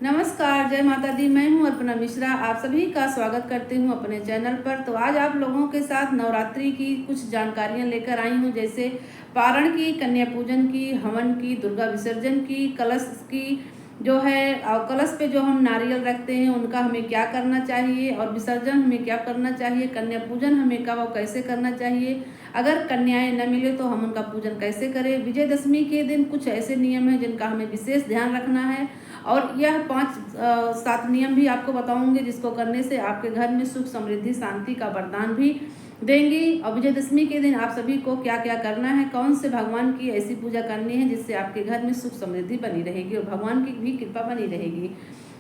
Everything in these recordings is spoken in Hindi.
नमस्कार, जय माता दी। मैं हूँ अर्पणा मिश्रा। आप सभी का स्वागत करती हूँ अपने चैनल पर। तो आज आप लोगों के साथ नवरात्रि की कुछ जानकारियाँ लेकर आई हूँ, जैसे पारण की, कन्या पूजन की, हवन की, दुर्गा विसर्जन की, कलश की जो है, और कलश पे जो हम नारियल रखते हैं उनका हमें क्या करना चाहिए, और विसर्जन हमें क्या करना चाहिए, कन्या पूजन हमें कब और कैसे करना चाहिए, अगर कन्याएं न मिले तो हम उनका पूजन कैसे करें। विजयदशमी के दिन कुछ ऐसे नियम हैं जिनका हमें विशेष ध्यान रखना है, और यह 5-7 नियम भी आपको बताऊंगी जिसको करने से आपके घर में सुख, समृद्धि, शांति का वरदान भी देंगी। और विजयदशमी के दिन आप सभी को क्या क्या करना है, कौन से भगवान की ऐसी पूजा करनी है जिससे आपके घर में सुख समृद्धि बनी रहेगी और भगवान की भी कृपा बनी रहेगी।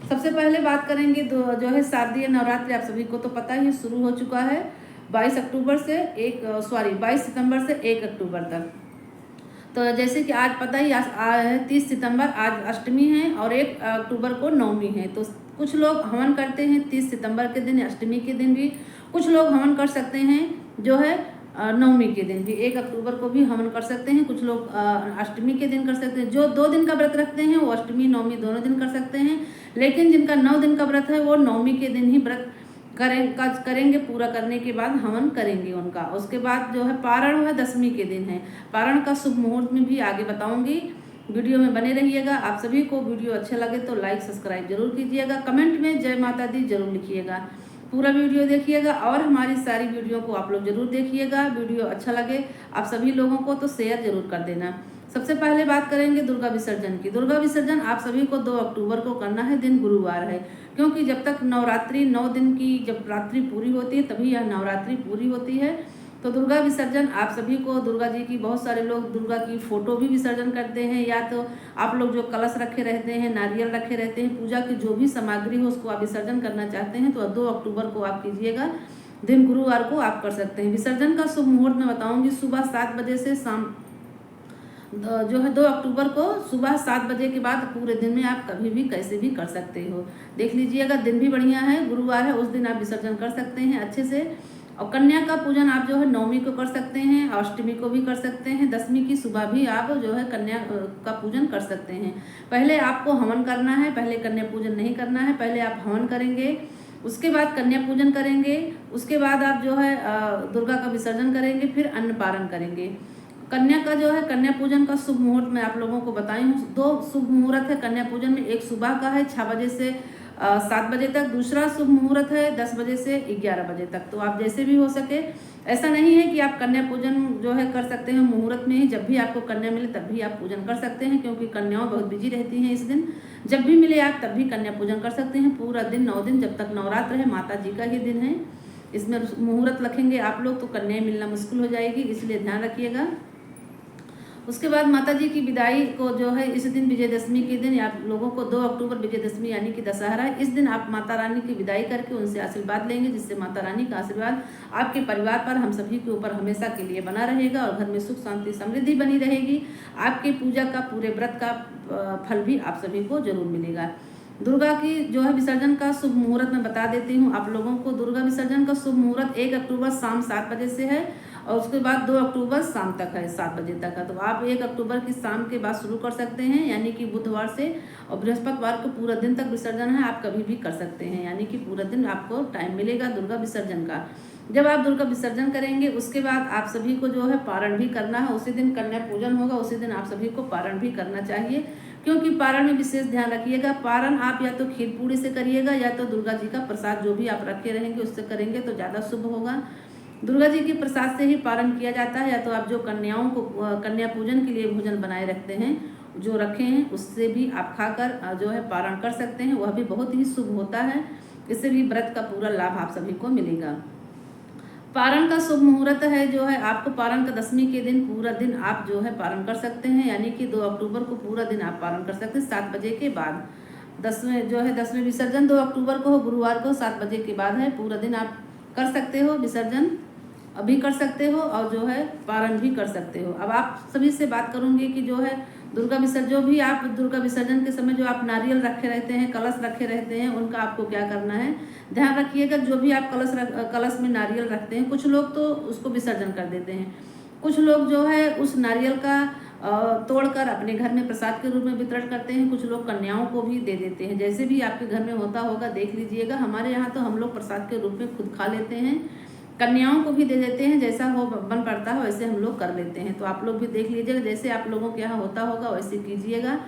सबसे पहले बात करेंगे जो है शारदीय नवरात्रि। आप सभी को तो पता ही शुरू हो चुका है 22 सितंबर से 1 अक्टूबर तक। तो जैसे कि आज पता ही है 30 सितंबर आज अष्टमी है और 1 अक्टूबर को नवमी है। तो कुछ लोग हवन करते हैं 30 सितंबर के दिन, अष्टमी के दिन भी। कुछ लोग हवन कर सकते हैं जो है नवमी के दिन भी, 1 अक्टूबर को भी हवन कर सकते हैं। कुछ लोग अष्टमी के दिन कर सकते हैं। जो 2 दिन का व्रत रखते हैं वो अष्टमी नवमी दोनों दिन कर सकते हैं, लेकिन जिनका 9 दिन का व्रत है वो नवमी के दिन ही व्रत करेंगे। पूरा करने के बाद हवन करेंगे उनका। उसके बाद जो है पारण है 10वीं के दिन है। पारण का शुभ मुहूर्त में भी आगे बताऊंगी, वीडियो में बने रहिएगा। आप सभी को वीडियो अच्छा लगे तो लाइक सब्सक्राइब जरूर कीजिएगा, कमेंट में जय माता दी जरूर लिखिएगा, पूरा वीडियो देखिएगा और हमारी सारी वीडियो को आप लोग जरूर देखिएगा। वीडियो अच्छा लगे आप सभी लोगों को तो शेयर जरूर कर देना। सबसे पहले बात करेंगे दुर्गा विसर्जन की। दुर्गा विसर्जन आप सभी को 2 अक्टूबर को करना है, दिन गुरुवार है, क्योंकि जब तक नवरात्रि 9 दिन की जब रात्रि पूरी होती है तभी यह नवरात्रि पूरी होती है। तो दुर्गा विसर्जन आप सभी को, दुर्गा जी की, बहुत सारे लोग दुर्गा की फोटो भी विसर्जन करते हैं, या तो आप लोग जो कलश रखे रहते हैं, नारियल रखे रहते हैं, पूजा की जो भी सामग्री हो उसको आप विसर्जन करना चाहते हैं तो 2 अक्टूबर को आप कीजिएगा, दिन गुरुवार को आप कर सकते हैं। विसर्जन का शुभ मुहूर्त मैं बताऊंगी, सुबह 7 बजे से शाम जो है 2 अक्टूबर को सुबह 7 बजे के बाद पूरे दिन में आप कभी भी कैसे भी कर सकते हो। देख लीजिएगा, दिन भी बढ़िया है, गुरुवार है, उस दिन आप विसर्जन कर सकते हैं अच्छे से। और कन्या का पूजन आप जो है नवमी को कर सकते हैं, अष्टमी को भी कर सकते हैं, 10वीं की सुबह भी आप जो है कन्या का पूजन कर सकते हैं। पहले आपको हवन करना है, पहले कन्या पूजन नहीं करना है। पहले आप हवन करेंगे, उसके बाद कन्या पूजन करेंगे, उसके बाद आप जो है दुर्गा का विसर्जन करेंगे, फिर अन्न पारण करेंगे। कन्या का जो है कन्या पूजन का शुभ मुहूर्त मैं आप लोगों को बताई हूँ। 2 शुभ मुहूर्त है कन्या पूजन में, एक सुबह का है 6 बजे से 7 बजे तक, दूसरा शुभ मुहूर्त है 10 बजे से 11 बजे तक। तो आप जैसे भी हो सके, ऐसा नहीं है कि आप कन्या पूजन जो है कर सकते हैं मुहूर्त में ही, जब भी आपको कन्या मिले तब भी आप पूजन कर सकते हैं, क्योंकि कन्याओं बहुत बिजी रहती हैं इस दिन। जब भी मिले आप तब भी कन्या पूजन कर सकते हैं। पूरा दिन 9 दिन जब तक नवरात्र है, माता जी का ही दिन है, इसमें मुहूर्त रखेंगे आप लोग तो कन्याएं मिलना मुश्किल हो जाएगी, इसलिए ध्यान रखिएगा। उसके बाद माता जी की विदाई को जो है इस दिन विजयदशमी के दिन आप लोगों को 2 अक्टूबर विजयदशमी यानी कि दशहरा है, इस दिन आप माता रानी की विदाई करके उनसे आशीर्वाद लेंगे, जिससे माता रानी का आशीर्वाद आपके परिवार पर, हम सभी के ऊपर हमेशा के लिए बना रहेगा और घर में सुख शांति समृद्धि बनी रहेगी। आपकी पूजा का, पूरे व्रत का फल भी आप सभी को जरूर मिलेगा। दुर्गा की जो है विसर्जन का शुभ मुहूर्त मैं बता देती हूँ आप लोगों को। दुर्गा विसर्जन का शुभ मुहूर्त 1 अक्टूबर शाम 7 बजे से है और उसके बाद 2 अक्टूबर शाम तक है, 7 बजे तक है। तो आप 1 अक्टूबर की शाम के बाद शुरू कर सकते हैं, यानी कि बुधवार से, और बृहस्पतिवार को पूरा दिन तक विसर्जन है, आप कभी भी कर सकते हैं, यानी कि पूरा दिन आपको टाइम मिलेगा दुर्गा विसर्जन का। जब आप दुर्गा विसर्जन करेंगे उसके बाद आप सभी को जो है पारण भी करना है। उसी दिन कन्या पूजन होगा, उसी दिन आप सभी को पारण भी करना चाहिए, क्योंकि पारण में विशेष ध्यान रखिएगा। पारण आप या तो खीर पूड़ी से करिएगा या तो दुर्गा जी का प्रसाद जो भी आप रखे रहेंगे उससे करेंगे तो ज़्यादा शुभ होगा। दुर्गा जी के प्रसाद से ही पारण किया जाता है, या तो आप जो कन्याओं को कन्या पूजन के लिए भोजन बनाए रखते हैं, जो रखे हैं, उससे भी आप खाकर जो है पारण कर सकते हैं, वह भी बहुत ही शुभ होता है। इससे भी व्रत का पूरा लाभ आप सभी को मिलेगा। पारण का शुभ मुहूर्त है जो है आपको पारण का 10वीं के दिन पूरा दिन आप जो है पारण कर सकते हैं, यानी कि 2 अक्टूबर को पूरा दिन आप पारण कर सकते हैं 7 बजे के बाद। 10वें विसर्जन 2 अक्टूबर को हो, गुरुवार को 7 बजे के बाद है। पूरा दिन आप कर सकते हो विसर्जन, अभी कर सकते हो और जो है पारण भी कर सकते हो। अब आप सभी से बात करूंगी कि जो है दुर्गा विसर्जन, जो भी आप दुर्गा विसर्जन के समय जो आप नारियल रखे रहते हैं, कलश रखे रहते हैं, उनका आपको क्या करना है, ध्यान रखिएगा। जो भी आप कलश में नारियल रखते हैं, कुछ लोग तो उसको विसर्जन कर देते हैं, कुछ लोग जो है उस नारियल का तोड़कर अपने घर में प्रसाद के रूप में वितरण करते हैं। कुछ लोग कन्याओं को भी दे देते हैं। जैसे भी आपके घर में होता होगा देख लीजिएगा। हमारे यहाँ तो हम लोग प्रसाद के रूप में खुद खा लेते हैं, कन्याओं को भी दे देते हैं। जैसा हो बन पड़ता है वैसे हम लोग कर लेते हैं। तो आप लोग भी देख लीजिएगा, जैसे आप लोगों के यहाँ होता होगा वैसे कीजिएगा।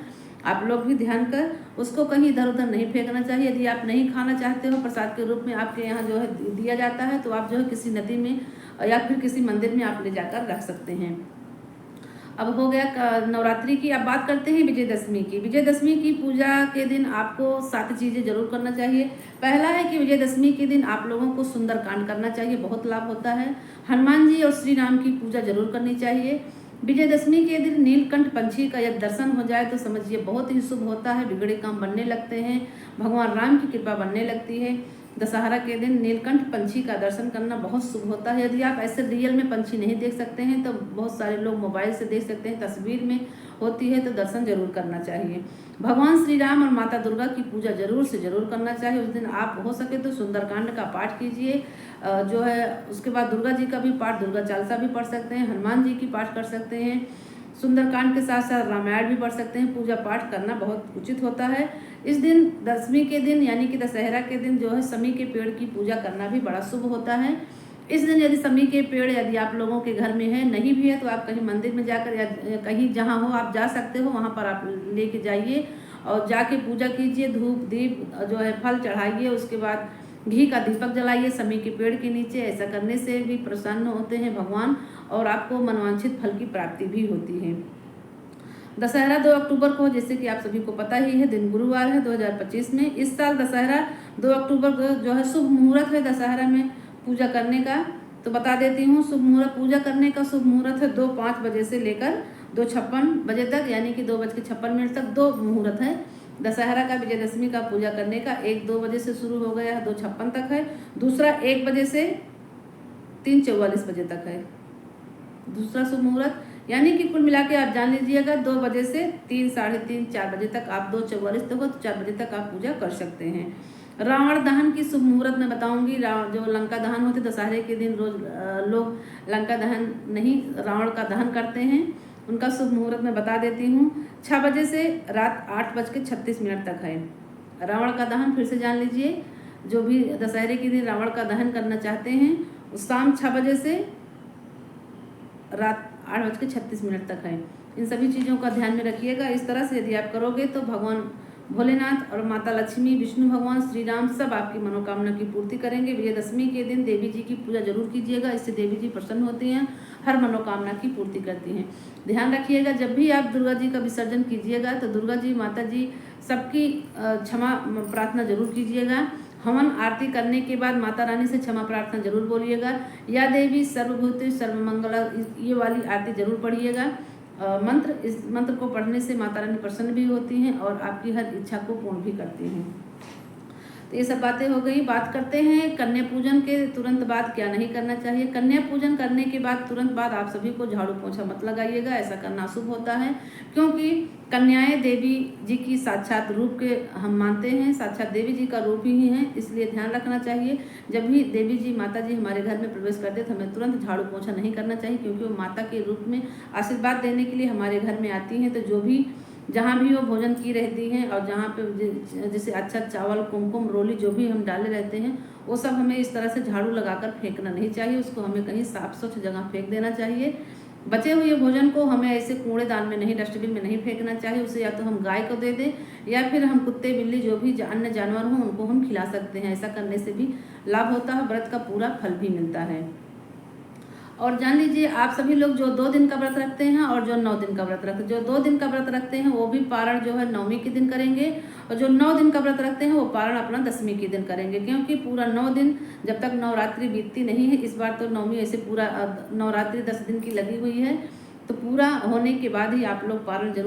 आप लोग भी ध्यान कर उसको कहीं इधर उधर नहीं फेंकना चाहिए। यदि आप नहीं खाना चाहते हो, प्रसाद के रूप में आपके यहाँ जो है दिया जाता है, तो आप जो है किसी नदी में या फिर किसी मंदिर में आप ले जाकर रख सकते हैं। अब हो गया नवरात्रि की। अब बात करते हैं विजयदशमी की। विजयदशमी की पूजा के दिन आपको 7 चीज़ें जरूर करना चाहिए। पहला है कि विजयदशमी के दिन आप लोगों को सुंदरकांड करना चाहिए, बहुत लाभ होता है। हनुमान जी और श्री राम की पूजा जरूर करनी चाहिए। विजयदशमी के दिन नीलकंठ पंछी का यदि दर्शन हो जाए तो समझिए बहुत ही शुभ होता है, बिगड़े काम बनने लगते हैं, भगवान राम की कृपा बनने लगती है। दशहरा के दिन नीलकंठ पंछी का दर्शन करना बहुत शुभ होता है। यदि आप ऐसे रियल में पंछी नहीं देख सकते हैं तो बहुत सारे लोग मोबाइल से देख सकते हैं, तस्वीर में होती है, तो दर्शन जरूर करना चाहिए। भगवान श्री राम और माता दुर्गा की पूजा जरूर से जरूर करना चाहिए। उस दिन आप हो सके तो सुंदरकांड का पाठ कीजिए जो है। उसके बाद दुर्गा जी का भी पाठ, दुर्गा चालीसा भी पढ़ सकते हैं, हनुमान जी की पाठ कर सकते हैं, सुंदरकांड के साथ साथ रामायण भी पढ़ सकते हैं। पूजा पाठ करना बहुत उचित होता है। इस दिन दशमी के दिन यानी कि दशहरा के दिन जो है समी के पेड़ की पूजा करना भी बड़ा शुभ होता है। इस दिन यदि समी के पेड़ यदि आप लोगों के घर में है, नहीं भी है तो आप कहीं मंदिर में जाकर या कहीं जहाँ हो आप जा सकते हो वहाँ पर आप लेके जाइए और जाके पूजा कीजिए। धूप दीप जो है फल चढ़ाइए, उसके बाद घी का दीपक जलाइए समी के पेड़ के नीचे। ऐसा करने से भी प्रसन्न होते हैं भगवान और आपको मनवांछित फल की प्राप्ति भी होती है। दशहरा 2 अक्टूबर को, जैसे कि आप सभी को पता ही है, दिन गुरुवार है 2025 में। इस साल दशहरा 2 अक्टूबर को जो है शुभ मुहूर्त है दशहरा में पूजा करने का। तो बता देती हूँ, शुभ मुहूर्त पूजा करने का शुभ मुहूर्त है 2:05 बजे से लेकर 2:56 बजे तक, यानी कि 2:56 तक 2 मुहूर्त है। दशहरा का विजयदशमी का पूजा करने का 1-2 बजे से शुरू हो गया है, 2:56 तक है। दूसरा 1 बजे से 3:44 बजे तक है दूसरा शुभ मुहूर्त। यानी कि कुल मिला के आप जान लीजिएगा 2 बजे से 3, साढ़े 3, 4 बजे तक आप 2:44 तक हो तो 4 बजे तक आप पूजा कर सकते हैं। रावण दहन की शुभ मुहूर्त मैं बताऊंगी। जो लंका दहन होते दशहरे के दिन रोज लोग लंका दहन नहीं रावण का दहन करते हैं, उनका शुभ मुहूर्त मैं बता देती हूँ। 6 बजे से रात 8:36 तक है रावण का दहन। फिर से जान लीजिए, जो भी दशहरे के दिन रावण का दहन करना चाहते हैं उस शाम 6 बजे से रात 8:36 तक है। इन सभी चीज़ों का ध्यान में रखिएगा। इस तरह से यदि आप करोगे तो भगवान भोलेनाथ और माता लक्ष्मी, विष्णु भगवान, श्री राम सब आपकी मनोकामना की पूर्ति करेंगे। विजयदशमी के दिन देवी जी की पूजा जरूर कीजिएगा, इससे देवी जी प्रसन्न होती हैं, हर मनोकामना की पूर्ति करती हैं। ध्यान रखिएगा, जब भी आप दुर्गा जी का विसर्जन कीजिएगा तो दुर्गा जी माता जी सबकी क्षमा प्रार्थना जरूर कीजिएगा। हवन आरती करने के बाद माता रानी से क्षमा प्रार्थना जरूर बोलिएगा। या देवी सर्वभूति सर्वमंगला, ये वाली आरती जरूर पढ़िएगा। इस मंत्र को पढ़ने से माता रानी प्रसन्न भी होती हैं और आपकी हर इच्छा को पूर्ण भी करती हैं। तो ये सब बातें हो गई। बात करते हैं कन्या पूजन के तुरंत बाद क्या नहीं करना चाहिए। कन्या पूजन करने के बाद तुरंत बाद आप सभी को झाड़ू पोछा मत लगाइएगा, ऐसा करना अशुभ होता है, क्योंकि कन्याएं देवी जी की साक्षात रूप के हम मानते हैं, साक्षात देवी जी का रूप ही हैं, इसलिए ध्यान रखना चाहिए। जब भी देवी जी माता जी हमारे घर में प्रवेश करते तो हमें तुरंत झाड़ू पोछा नहीं करना चाहिए, क्योंकि वो माता के रूप में आशीर्वाद देने के लिए हमारे घर में आती हैं। तो जो भी जहाँ भी वो भोजन की रहती हैं और जहाँ पे जैसे अच्छा चावल, कुमकुम, रोली जो भी हम डाले रहते हैं वो सब हमें इस तरह से झाड़ू लगाकर फेंकना नहीं चाहिए, उसको हमें कहीं साफ स्वच्छ जगह फेंक देना चाहिए। बचे हुए भोजन को हमें ऐसे कूड़ेदान में नहीं, डस्टबिन में नहीं फेंकना चाहिए, उसे या तो हम गाय को दे दें या फिर हम कुत्ते बिल्ली जो भी अन्य जानवर हों उनको हम खिला सकते हैं। ऐसा करने से भी लाभ होता है, व्रत का पूरा फल भी मिलता है। और जान लीजिए आप सभी लोग जो 2 दिन का व्रत रखते हैं और जो 9 दिन का व्रत रखते हैं, जो 2 दिन का व्रत रखते हैं वो भी पारण जो है 9वीं के दिन करेंगे, और जो 9 दिन का व्रत रखते हैं वो पारण अपना 10वीं के दिन करेंगे, क्योंकि पूरा 9 दिन जब तक नवरात्रि बीतती नहीं है, इस बार तो 9वीं ऐसे पूरा नवरात्रि 10 दिन की लगी हुई है, तो पूरा होने के बाद ही आप लोग पारण जरूर